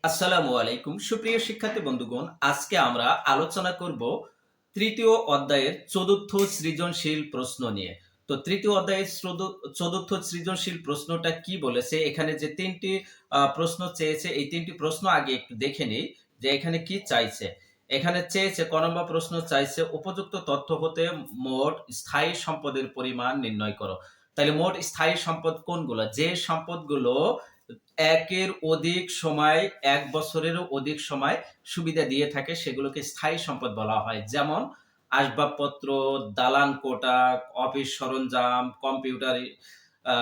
আসসালামু আলাইকুম সুপ্রিয় শিক্ষার্থী বন্ধুগণ, আজকে আমরা আলোচনা করব তৃতীয় অধ্যায়ের চতুর্থ সৃজনশীল প্রশ্ন নিয়ে। তো তৃতীয় অধ্যায়ের চতুর্থ সৃজনশীল প্রশ্নটা কি বলেছে, এখানে যে তিনটি প্রশ্ন চেয়েছে, এই তিনটি প্রশ্ন আগে একটু দেখে নিই যে এখানে কি চাইছে। এখানে চেয়েছে, ক নম্বর প্রশ্ন চাইছে উপযুক্ত তথ্য হতে মোট স্থায়ী সম্পদের পরিমাণ নির্ণয় করো। তাহলে মোট স্থায়ী সম্পদ কোনগুলো? যে সম্পদগুলো একের অধিক সময়, ১ বছরেরও অধিক সময় সুবিধা দিয়ে থাকে সেগুলোকে স্থায়ী সম্পদ বলা হয়। যেমন আসবাবপত্র, দালান কোঠা, অফিস সরঞ্জাম, কম্পিউটার আ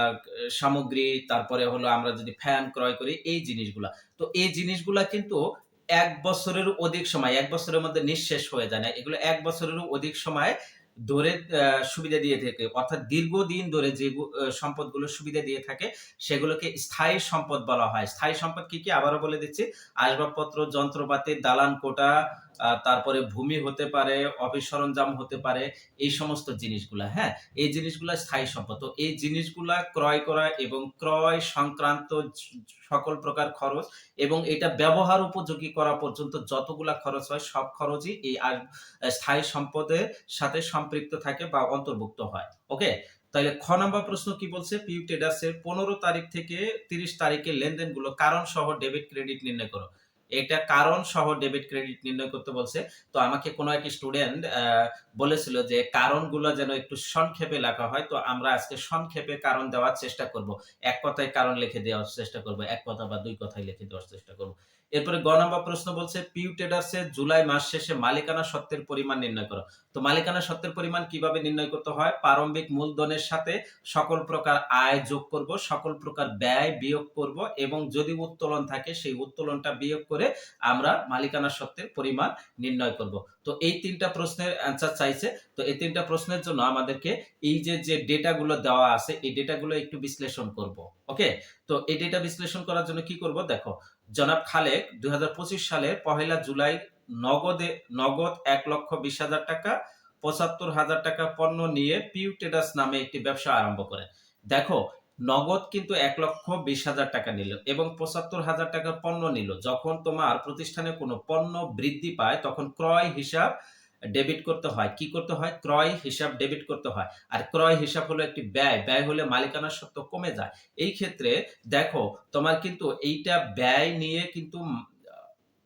সামগ্রী, তারপরে হলো আমরা যদি ফ্যান ক্রয় করি এই জিনিসগুলা। তো এই জিনিসগুলা কিন্তু ১ বছরেরও অধিক সময়, ১ বছরের মধ্যে নিঃশেষ হয়ে যায় না। এগুলো ১ বছরেরও অধিক সময় ধরে সুবিধা দিয়ে থাকে। অর্থাৎ দীর্ঘদিন ধরে যে সম্পদগুলো সুবিধা দিয়ে থাকে সেগুলোকে স্থায়ী সম্পদ বলা হয়। স্থায়ী সম্পদ কি, কি? আবারও বলে দিচ্ছি। আসবাবপত্র, যন্ত্রপাতি, দালান কোঠা, তারপরে ভূমি হতে পারে, অফিস সরঞ্জাম হতে পারে, এই সমস্ত জিনিসগুলা, হ্যাঁ? এই জিনিসগুলা স্থায়ী সম্পদ। তো এই জিনিসগুলা ক্রয় করা এবং ক্রয় সংক্রান্ত সকল প্রকার খরচ এবং এটা ব্যবহার উপযোগী করা পর্যন্ত যতগুলা খরচ হয় সব খরচই এই স্থায়ী সম্পদের সাথে সম্পৃক্ত থাকে বা অন্তর্ভুক্ত হয়। ওকে? তাইলে খ নাম্বার প্রশ্ন কি বলছে? পিউ ট্রেডার্সের ১৫ তারিখ থেকে ৩০ তারিখের লেনদেনগুলো কারণ সহ ডেবিট ক্রেডিট নির্ণয় করো। এটা কারণ সহ ডেবিট ক্রেডিট নির্ণয় করতে বলছে। তো আমাকে কোন এক স্টুডেন্ট বলেছিল যে কারণগুলো যেন একটু সংক্ষেপে লেখা হয়। তো আমরা আজকে সংক্ষেপে কারণ দেওয়ার চেষ্টা করব। এক কথায় কারণ লিখে দেওয়ার চেষ্টা করব। এক কথা বা দুই কথায় লিখে দেওয়ার চেষ্টা করব। এরপরে গ নাম্বার প্রশ্ন বলছে পিউ ট্রেডার্সের জুলাই মাস শেষে মালিকানা সত্ত্বের পরিমাণ নির্ণয় করো। তো মালিকানা সত্ত্বের পরিমাণ কিভাবে নির্ণয় করতে হয়? প্রারম্ভিক মূলধনের সাথে সকল প্রকার আয় যোগ করব, সকল প্রকার ব্যয় বিয়োগ করব এবং যদি উত্তোলন থাকে সেই উত্তোলনটা বিয়োগ করে আমরা মালিকানা সত্ত্বের পরিমাণ নির্ণয় করব। তো এই ৩ টা প্রশ্নের অ্যান্সার চাইছে। তো এই ৩ টা প্রশ্নের জন্য আমাদেরকে এই যে ডেটাগুলো দেওয়া আছে এই ডেটাগুলো একটু বিশ্লেষণ করব। ওকে? তো এই ডেটা বিশ্লেষণ করার জন্য কি করব? দেখো, জনাব খালেক ২০২৫ সালের ১লা জুলাই নগদ ১,২০,০০০ টাকা, ৭৫,০০০ টাকা পণ্য নিয়ে পিউ ট্রেডার্স নামে একটি ব্যবসা আরম্ভ করে। দেখো, নগদ কিন্তু ১,২০,০০০ টাকা নিল এবং ৭৫,০০০ টাকার পণ্য নিল। যখন তোমার প্রতিষ্ঠানে কোনো পণ্য বৃদ্ধি পায় তখন ক্রয় হিসাব ডেবিট করতে হয়। কি করতে হয়? ক্রয় হিসাব ডেবিট করতে হয়। আর ক্রয় হিসাব হলো একটি ব্যয়। ব্যয় হলে মালিকানা সত্ত্ব কমে যায়। এই ক্ষেত্রে দেখো, তোমার কিন্তু এইটা ব্যয় নিয়ে কিন্তু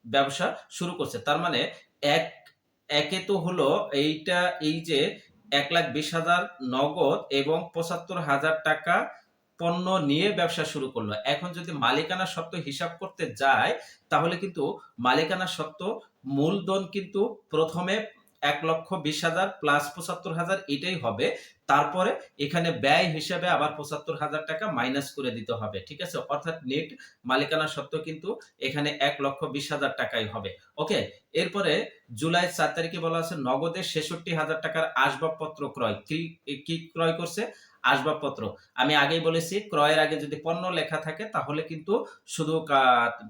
ব্যবসা শুরু করছে। তার মানে এক একে তো হলো এইটা, এই যে ১,২০,০০০ নগদ এবং ৭৫,০০০ টাকা পণ্য নিয়ে ব্যবসা শুরু করলো। এখন যদি মালিকানা সত্ত্ব হিসাব করতে যায় তাহলে কিন্তু মালিকানা সত্ত্ব মূলধন কিন্তু ১ম এ ১,২০,০০০ প্লাস ৭৫,০০০ এটাই হবে। তারপরে এখানে ব্যয় হিসেবে আবার ৭৫,০০০ টাকা মাইনাস করে দিতে হবে। ঠিক আছে? অর্থাৎ নেট মালিকানা সত্ত্ব কিন্তু এখানে ১,২০,০০০ টাকাই হবে। ওকে? এরপরে জুলাই ৪ তারিখে বলা আছে নগদে ৬৬,০০০ টাকার আসবাবপত্র ক্রয়। কি ক্রয় করছে? আসবাবপত্র। আমি আগেই বলেছি ক্রয়ের আগে যদি পণ্য লেখা থাকে তাহলে কিন্তু শুধু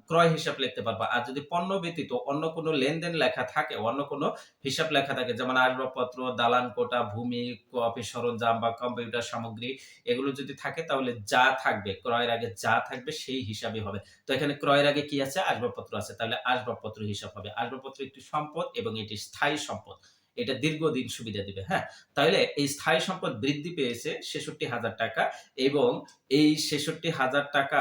ক্রয় হিসাব লিখতে পারবা। আর যদি পণ্য ব্যতীত অন্য কোনো লেনদেন লেখা থাকে, অন্য কোনো হিসাব লেখা থাকে যেমন আসবাবপত্র, দালান কোঠা, ভূমি, অফিস সরঞ্জাম বা কম্পিউটার সামগ্রী, এগুলো যদি থাকে তাহলে যা থাকবে, ক্রয়ের আগে যা থাকবে সেই হিসাবই হবে। তো এখানে ক্রয়ের আগে কি আছে? আসবাবপত্র আছে। তাহলে আসবাবপত্র হিসাব হবে। আসবাবপত্র একটি সম্পদ এবং এটি স্থায়ী সম্পদ। এটা দীর্ঘদিন সুবিধা দিবে। হ্যাঁ? তাহলে এই স্থায়ী সম্পদ বৃদ্ধি পেয়েছে ৬৬,০০০ টাকা এবং এই ৬৬,০০০ টাকা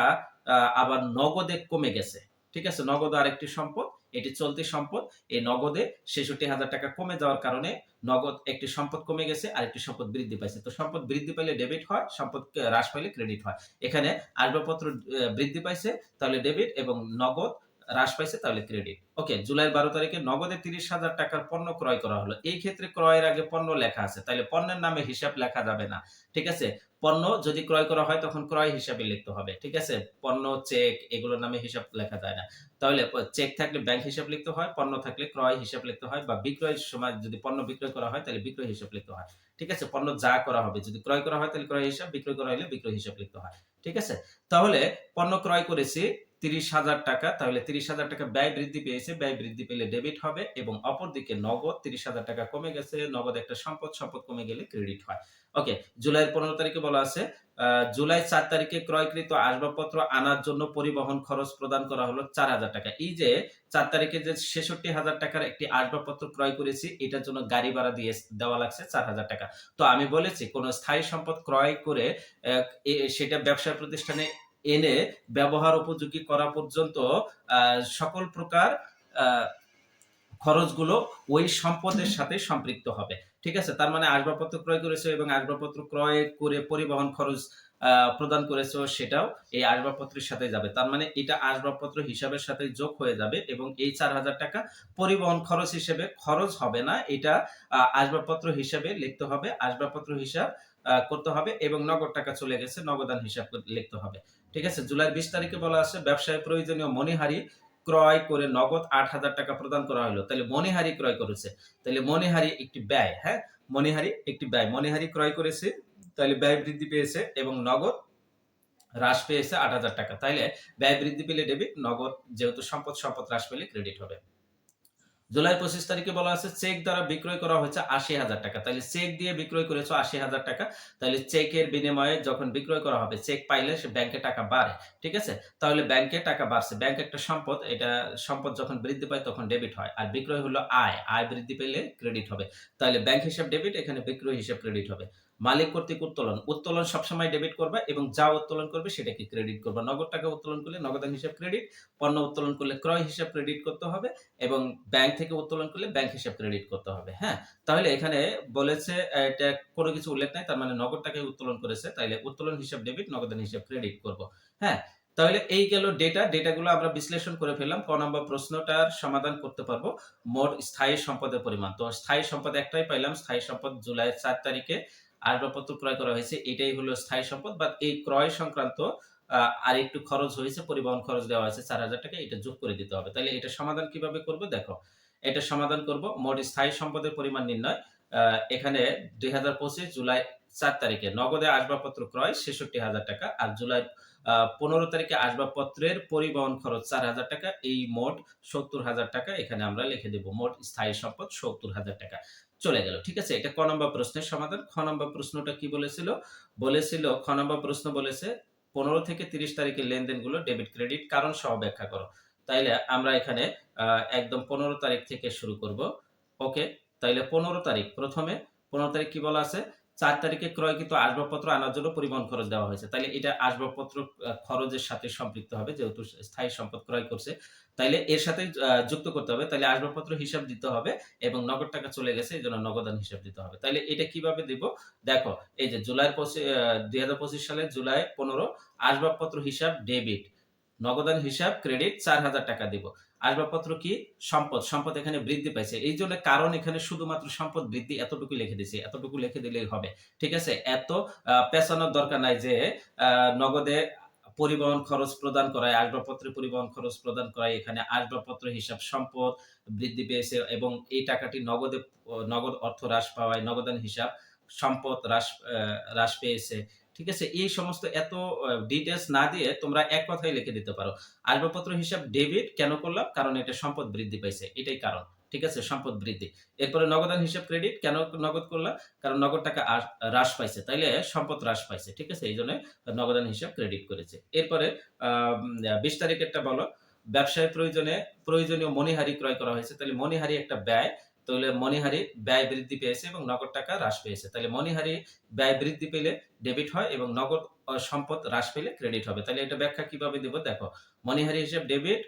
আবার নগদে কমে গেছে। ঠিক আছে? নগদ আরেকটি সম্পদ, এটি চলতি সম্পদ। এই নগদে ৬৬,০০০ টাকা কমে যাওয়ার কারণে নগদ একটি সম্পদ কমে গেছে, আরেকটি সম্পদ বৃদ্ধি পাইছে। তো সম্পদ বৃদ্ধি পাইলে ডেবিট হয়, সম্পদ হ্রাস পাইলে ক্রেডিট হয়। এখানে আসবাবপত্র বৃদ্ধি পাইছে তাহলে ডেবিট এবং নগদ হ্রাস পাইছে তাহলে ক্রেডিট। ওকে, জুলাইয়ের ১২ তারিখে নগদে ৩০,০০০ টাকার পণ্য ক্রয় করা হলো। এই ক্ষেত্রে ক্রয়ের আগে পণ্য লেখা আছে। তাইলে পণ্যের নামে হিসাব লেখা যাবে না। ঠিক আছে? পণ্য যদি ক্রয় করা হয় তখন ক্রয় হিসাবে লিখতে হবে। ঠিক আছে? পণ্য, চেক এগুলোর নামে হিসাব লেখা যায় না। তাহলে চেক থাকলে ব্যাংক হিসাব লিখতে হয়, পণ্য থাকলে ক্রয় হিসাব লিখতে হয় বা বিক্রয়ের সময় যদি পণ্য বিক্রয় করা হয় তাহলে বিক্রয় হিসাব লিখতে হয়। ঠিক আছে? পণ্য যা করা হবে, যদি ক্রয় করা হয় তাহলে ক্রয় হিসাব, বিক্রয় করা হলে বিক্রয় হিসাব লিখতে হয়। ঠিক আছে? তাহলে পণ্য ক্রয় করেছি 30,000 টাকা, তাহলে 30,000 টাকা ব্যয় বৃদ্ধি পেয়েছে, ব্যয় বৃদ্ধি পেলে ডেবিট হবে এবং অপরদিকে নগদ 30,000 টাকা কমে গেছে, নগদ একটা সম্পদ, সম্পদ কমে গেলে ক্রেডিট হয়। ওকে, জুলাইয়ের 15 তারিখে বলা আছে জুলাই 4 তারিখে ক্রয়কৃত আসবাবপত্র আনার জন্য পরিবহন খরচ প্রদান করা হলো 4,000 টাকা। এই যে 4 তারিখে যে 66,000 টাকার একটি আসবাবপত্র ক্রয় করেছি, এটার জন্য গাড়ি ভাড়া দেওয়া লাগছে 4,000 টাকা। তো আমি বলেছি কোন স্থায়ী সম্পদ ক্রয় করে সেটা ব্যবসা প্রতিষ্ঠানে এনে ব্যবহার উপযোগী করা পর্যন্ত সকল প্রকার আহ, খরচগুলো ওই সম্পদের সাথে সম্পৃক্ত হবে। ঠিক আছে, তার মানে আসবাবপত্র ক্রয় করেছো এবং আসবাবপত্র ক্রয় করে পরিবহন খরচ প্রদান করেছো, সেটাও এই আসবাবপত্রের সাথে যাবে। তার মানে এটা আসবাবপত্র হিসাবের সাথে যোগ হয়ে যাবে এবং এই 4,000 টাকা পরিবহন খরচ হিসেবে খরচ হবে না, এটা আসবাবপত্র হিসাবে লিখতে হবে, আসবাবপত্র হিসাব করতে হবে এবং নগদ টাকা চলে গেছে, নগদান হিসাব লিখতে হবে। ঠিক আছে, জুলাইয়ের 20 তারিখে বলা আছে ব্যবসায় প্রয়োজনীয় মণিহারি ক্রয় করে নগদ 8,000 টাকা প্রদান করা হলো। তাহলে মণিহারি ক্রয় করেছে, তাহলে মণিহারি একটি ব্যয়। হ্যাঁ, মণিহারি একটি ব্যয়, মণিহারি ক্রয় করেছে, তাহলে ব্যয় বৃদ্ধি পেয়েছে এবং নগদ হ্রাস পেয়েছে 8,000 টাকা। তাইলে ব্যয় বৃদ্ধি পেলে ডেবিট, নগদ যেহেতু সম্পদ, সম্পদ হ্রাস পেলে ক্রেডিট হবে। জুলাই 25 তারিখে বলা আছে চেক দ্বারা বিক্রয় করা হয়েছে 80,000 টাকা। তাহলে চেক দিয়ে বিক্রয় করেছো 80,000 টাকা, তাহলে চেকের বিনিময়ে যখন বিক্রয় করা হবে, চেক পাইলে সে ব্যাংকে টাকা বাড়ে। ঠিক আছে, তাহলে ব্যাংকে টাকা বাড়ছে, ব্যাংক একটা সম্পদ, এটা সম্পদ যখন বৃদ্ধি পায় তখন ডেবিট হয়, আর বিক্রয় হলো আয়, আয় বৃদ্ধি পেলে ক্রেডিট হবে। তাহলে ব্যাংক হিসাব ডেবিট, এখানে বিক্রয় হিসাব ক্রেডিট হবে। মালিক কর্তৃক উত্তোলন, উত্তোলন সবসময় ডেবিট করবা এবং যা উত্তোলন করবে সেটাকে ক্রেডিট করবা। নগদ টাকা উত্তোলন করলে নগদান হিসাব ক্রেডিট, পণ্য উত্তোলন করলে ক্রয় হিসাব ক্রেডিট করতে হবে এবং ব্যাংক থেকে উত্তোলন করলে ব্যাংক হিসাব ক্রেডিট করতে হবে। হ্যাঁ, তাহলে এখানে বলেছে এটা কোনো কিছু উল্লেখ নাই, তার মানে নগদ টাকায় উত্তোলন করেছে, তাইলে উত্তোলন হিসাব ডেবিট, নগদান হিসাব ক্রেডিট করব। হ্যাঁ, তাহলে এই গেল ডেটাগুলো আমরা বিশ্লেষণ করে ফেললাম। ক নম্বর প্রশ্নটার সমাধান করতে পারবো মোট স্থায়ী সম্পদের পরিমাণ। তো স্থায়ী সম্পদ একটাই পাইলাম, স্থায়ী সম্পদ জুলাই 4 তারিখে আসবাবপত্র ক্রয় করা হয়েছে, এটাই হলো স্থায়ী সম্পদ। বাট এই ক্রয় সংক্রান্ত আর একটু খরচ হয়েছে, পরিবহন খরচ দেওয়া হয়েছে 4,000 টাকা, এটা যোগ করে দিতে হবে। তাহলে এটা সমাধান কিভাবে করব দেখো, এটা সমাধান করব মোট স্থায়ী সম্পদের পরিমাণ নির্ণয়। এখানে 2025 জুলাই 4 তারিখে নগদে আসবাবপত্র ক্রয় 66,000 টাকা, আর জুলাই 15 তারিখে আসবাবপত্রের পরিবহন খরচ 4,000 টাকা, এই মোট 70,000 টাকা এখানে আমরা লিখে দেব। মোট স্থায়ী সম্পদ 70,000 টাকা চলে গেল। ঠিক আছে, এটা ক নম্বর প্রশ্নের সমাধান। খ নম্বর প্রশ্নটা কি বলেছিল? খ নম্বর প্রশ্ন বলেছে 15 থেকে 30 তারিখের লেনদেনগুলো ডেবিট ক্রেডিট কারণ সহ ব্যাখ্যা করো। তাইলে আমরা এখানে একদম 15 তারিখ থেকে শুরু করব। ওকে, তাইলে 15 তারিখ, প্রথমে 15 তারিখ কি বলা আছে? 4 তারিখে ক্রয়কৃত আসবাবপত্র আনার জন্য পরিবহন খরচ দেওয়া হয়েছে। তাইলে এটা আসবাবপত্র খরচের সাথে সম্পৃক্ত হবে, যেহেতু স্থায়ী সম্পদ ক্রয় করছে, তাইলে এর সাথে যুক্ত করতে হবে। তাইলে আসবাবপত্র হিসাব দিতে হবে এবং নগদ টাকা চলে গেছে, এই জন্য নগদান হিসাব দিতে হবে। তাইলে এটা কিভাবে দিব দেখো, এই যে 2025 সালের জুলাই 15 আসবাবপত্র হিসাব ডেবিট, নগদান হিসাব ক্রেডিট 4,000 টাকা দিব। আসবাবপত্র কি? সম্পদ, সম্পদ এখানে বৃদ্ধি পাইছে, এই জন্য কারণ এখানে শুধুমাত্র সম্পদ বৃদ্ধি এতটুকু লিখে দিছি, এতটুকু লিখে দিলেই হবে। ঠিক আছে, এত পেছানোর দরকার নাই যে নগদে পরিবহন খরচ প্রদান করায়, আসবাবপত্রের পরিবহন খরচ প্রদান করায়, এখানে আসবাবপত্র হিসাব সম্পদ বৃদ্ধি পেয়েছে এবং এই টাকাটি নগদ অর্থ হ্রাস পাওয়ায় নগদান হিসাব সম্পদ হ্রাস পেয়েছে। ঠিক আছে, এই সমস্ত এত ডিটেলস না দিয়ে তোমরা এক কথায় লিখে দিতে পারো আসবাবপত্র হিসাব ডেবিট কেন করলাম, কারণ এটা সম্পদ বৃদ্ধি পাইছে, এটাই কারণ। ঠিক আছে, সম্পদ বৃদ্ধি। এরপরে নগদান হিসাব ক্রেডিট কেন নগদ করলাম, কারণ নগদ টাকা হ্রাস পাইছে, তাইলে সম্পদ হ্রাস পাইছে। ঠিক আছে, এই জন্য নগদান হিসাব ক্রেডিট করেছে। এরপরে 20 তারিখেরটা বলো, ব্যবসায় প্রয়োজনীয় মণিহারি ক্রয় করা হয়েছে, তাহলে মণিহারি একটা ব্যয়, তাহলে মণিহারি ব্যয় বৃদ্ধি পেয়েছে এবং নগদ টাকা হ্রাস পেয়েছে, তাহলে মণিহারি ব্যয় বৃদ্ধি পেলে ডেবিট হয় এবং নগদ সম্পদ হ্রাস পেলে ক্রেডিট হবে। তাহলে এটা ব্যাখ্যা কিভাবে দিব দেখো, মণিহারি হিসাব ডেবিট,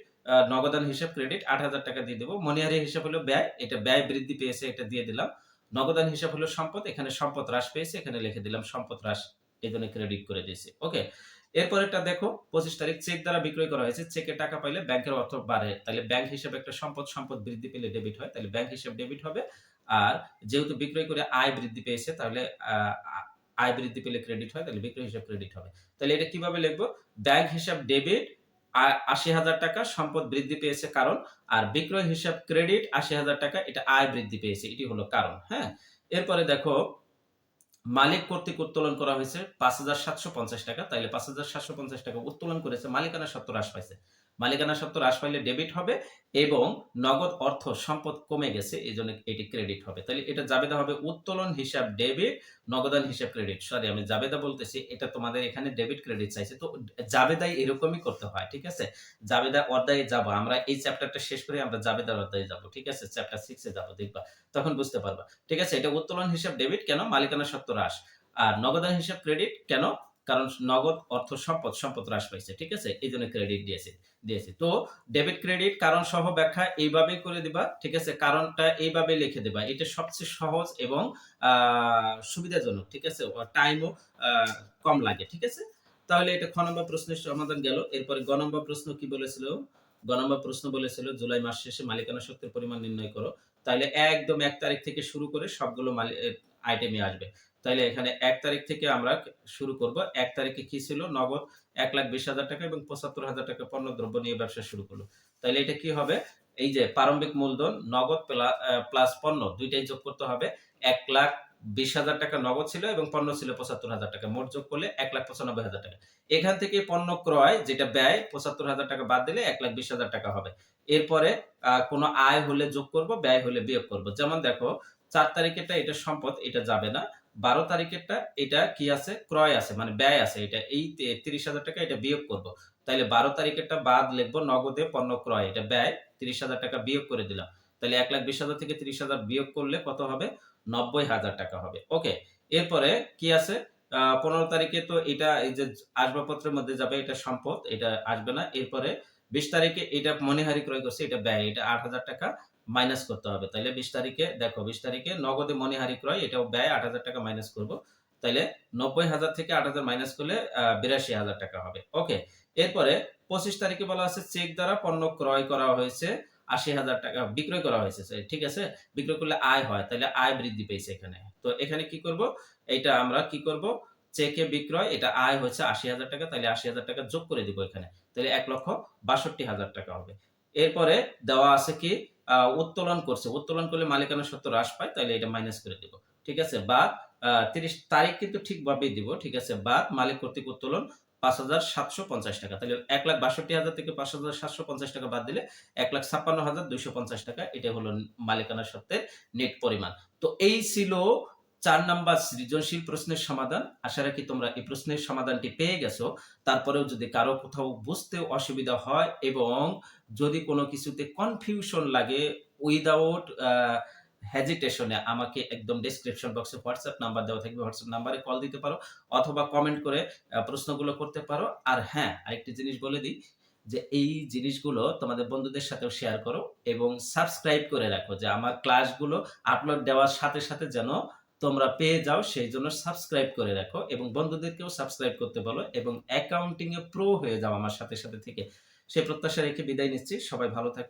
নগদান হিসাব ক্রেডিট, 8,000 টাকা দিয়ে দেবো। মণিহারি হিসাব হলো ব্যয়, এটা ব্যয় বৃদ্ধি পেয়েছে, এটা দিয়ে দিলাম। নগদান হিসাব হলো সম্পদ, এখানে সম্পদ হ্রাস পেয়েছে, এখানে লিখে দিলাম সম্পদ হ্রাস, এই জন্য ক্রেডিট করে দিয়েছি। ওকে, এরপরেরটা দেখো 25 তারিখ চেক দ্বারা বিক্রয় করা হয়েছে, চেকে টাকা পাইলে ব্যাংকের অর্থ বাড়ে, তাহলে ব্যাংক হিসাবে একটা সম্পদ, সম্পদ বৃদ্ধি পেলে ডেবিট হয়, তাহলে ব্যাংক হিসাব ডেবিট হবে। আর যেহেতু বিক্রয় করে আয় বৃদ্ধি পেয়েছে, তাহলে আয় বৃদ্ধি পেলে ক্রেডিট হয়, তাহলে বিক্রয় হিসাব ক্রেডিট হবে। তাহলে এটা কিভাবে লিখবো? ব্যাংক হিসাব ডেবিট 80,000 টাকা, সম্পদ বৃদ্ধি পেয়েছে কারণ, আর বিক্রয় হিসাব ক্রেডিট 80,000 টাকা, এটা আয় বৃদ্ধি পেয়েছে, এটি হলো কারণ। হ্যাঁ, এরপরে দেখো মালিক কর্তৃক উত্তোলন করা হয়েছে 5,750 টাকা, তাইলে 5,750 টাকা উত্তোলন করেছে, মালিকানা সত্ত্ব হ্রাস পাইছে। মালিকানা সত্ত্ব হ্রাস পাইলে ডেবিট হবে এবং নগদ অর্থ সম্পদ কমে গেছে এই জন্য এটি ক্রেডিট হবে। তাহলে এটা জাবেদা হবে উত্তোলন হিসাব ডেবিট, নগদান হিসাব ক্রেডিট। সরি, আমি জাবেদা বলতেছি, এটা তোমাদের এখানে ডেবিট ক্রেডিট চাইছে। তো জাবেদাই এরকমই করতে হয়, ঠিক আছে? জাবেদা অধ্যায়ে যাব আমরা, এই চ্যাপ্টারটা শেষ করে আমরা জাবেদার অধ্যায়ে যাব, ঠিক আছে? চ্যাপ্টার 6 এ যাব, দেখবা তখন বুঝতে পারবা, ঠিক আছে? এটা উত্তোলন হিসাব ডেবিট কেন? মালিকানা সত্ত্ব হ্রাস। আর নগদান হিসাব ক্রেডিট কেন? কারণ নগদ অর্থ সম্পদ হ্রাস পাইছে, ঠিক আছে? এই জন্য ক্রেডিট দিয়েছি। তো ডেবিট ক্রেডিট কারণ সহ ব্যাখ্যা এইভাবেই করে দিবা, ঠিক আছে? কারণটা এইভাবে লিখে দিবা, এটা সবচেয়ে সহজ এবং সুবিধাজনক, ঠিক আছে? টাইমও কম লাগে, ঠিক আছে? তাহলে এটা খ নম্বর প্রশ্নের সমাধান গেল। এরপরে গ নম্বর প্রশ্ন কি বলেছিল? গ নম্বর প্রশ্ন বলেছিল জুলাই মাস শেষে মালিকানা সত্ত্বের পরিমাণ নির্ণয় করো। তাহলে একদম ১ তারিখ থেকে শুরু করে সবগুলো আইটেমই আসবে। তাইলে এখানে ১ তারিখ থেকে আমরা শুরু করব। ১ তারিখে কি ছিল? নগদ ১,২০,০০০ টাকা এবং ৭৫,০০০ টাকা পণ্যদ্রব্য নিয়ে ব্যবসা শুরু করলো। তাইলে এটা কি হবে? এই যে প্রারম্ভিক মূলধন নগদ প্লাস পণ্য ২ টাই যোগ করতে হবে। ১,২০,০০০ টাকা নগদ ছিল এবং পণ্য ছিল ৭৫,০০০ টাকা। মোট যোগ করলে ১,৯৫,০০০ টাকা। এখান থেকে পণ্য ক্রয় যেটা ব্যয় ৭৫,০০০ টাকা বাদ দিলে ১,২০,০০০ টাকা হবে। এরপরে কোনো আয় হলে যোগ করব, ব্যয় হলে বিয়োগ করব। যেমন দেখো ৪ তারিখেরটা এটা সম্পদ, এটা যাবে না। ১২ তারিখেরটা এটা কি আছে? ক্রয় আছে, মানে ব্যয় আছে। এটা এই ৩০,০০০ টাকা, এটা বিয়োগ করব। তাইলে ১২ তারিখেরটা বাদ লিখব, নগদে পণ্য ক্রয়, এটা ব্যয়, ৩০,০০০ টাকা বিয়োগ করে দিলাম। তাহলে ১,২০,০০০ থেকে ৩০,০০০ বিয়োগ করলে কত হবে? ৯০,০০০ টাকা হবে। ওকে। এরপরে কি আছে? ১৫ তারিখে তো এটা এই যে আসবাবপত্রের মধ্যে যাবে, এটা সম্পদ, এটা আসবে না। এরপরে ২০ তারিখে এটা মণিহারি ক্রয় করছে, এটা ব্যয়, এটা ৮,০০০ টাকা মাইনাস করতে হবে। তাইলে ২০ তারিখে দেখো, ২০ তারিখে নগদে মণিহারি ক্রয়, এটাও ব্যয়, ৮,০০০ টাকা মাইনাস করব। তাইলে ৯০,০০০ থেকে ৮,০০০ মাইনাস করলে ৮২,০০০ টাকা হবে। ওকে। এরপরে ২৫ তারিখে বলা আছে চেক দ্বারা পণ্য ক্রয় করা হয়েছে ৮০,০০০ টাকা, বিক্রয় করা হয়েছে, ঠিক আছে? বিক্রয় করলে আয় হয়, তাহলে আয় বৃদ্ধি পেয়েছে এখানে। তো এখানে কি করব? এইটা আমরা কি করব? চেকে বিক্রয়, এটা আয় হচ্ছে ৮০,০০০ টাকা, তাহলে ৮০,০০০ টাকা যোগ করে দিব এখানে। তাহলে ১,৬২,০০০ টাকা হবে। এরপরে দেওয়া আছে কি? উত্তোলন করছে। উত্তোলন করলে মালিকানা সত্ত্ব হ্রাস পায়, তাহলে এটা মাইনাস করে দিব। ঠিক আছে? বাদ ৩০ তারিখ কিন্তু ঠিকভাবেই দিব। ঠিক আছে? বাদ মালিক কর্তৃক উত্তোলন ৫,৭৫০ টাকা। তাহলে ১,৬২,০০০ থেকে ৫,৭৫০ টাকা বাদ দিলে ১,৫৬,২৫০ টাকা। এটা হলো মালিকানা সত্ত্বের নেট পরিমাণ। তো এই ছিল ৪ নাম্বার সৃজনশীল প্রশ্নের সমাধান। আশা রাখি তোমরা এই প্রশ্নের সমাধানটি পেয়ে গেছো। তারপরেও যদি কারো কোথাও বুঝতে অসুবিধা হয় এবং যদি কোনো কিছুতে কনফিউশন লাগে, উইথআউট হেজিটেশন এ আমাকে একদম ডেসক্রিপশন বক্সে হোয়াটসঅ্যাপ নাম্বার দেওয়া থাকবে। হোয়াটসঅ্যাপ নাম্বারে কল দিতে পারো অথবা কমেন্ট করে প্রশ্নগুলো করতে পারো। আর হ্যাঁ, আরেকটি জিনিস বলে দিই যে এই জিনিসগুলো তোমাদের বন্ধুদের সাথেও শেয়ার করো এবং সাবস্ক্রাইব করে রাখো, যে আমার ক্লাসগুলো আপলোড দেওয়ার সাথে, সাথে যেন তোমরা পেয়ে যাও, সেইজন্য সাবস্ক্রাইব করে রাখো এবং বন্ধুদেরকেও সাবস্ক্রাইব করতে বলো এবং অ্যাকাউন্টিং এ প্রো হয়ে যাও আমার সাথে, সাথে থেকে। সে প্রত্যাশা রেখে বিদায় নিচ্ছি। সবাই ভালো থাকো।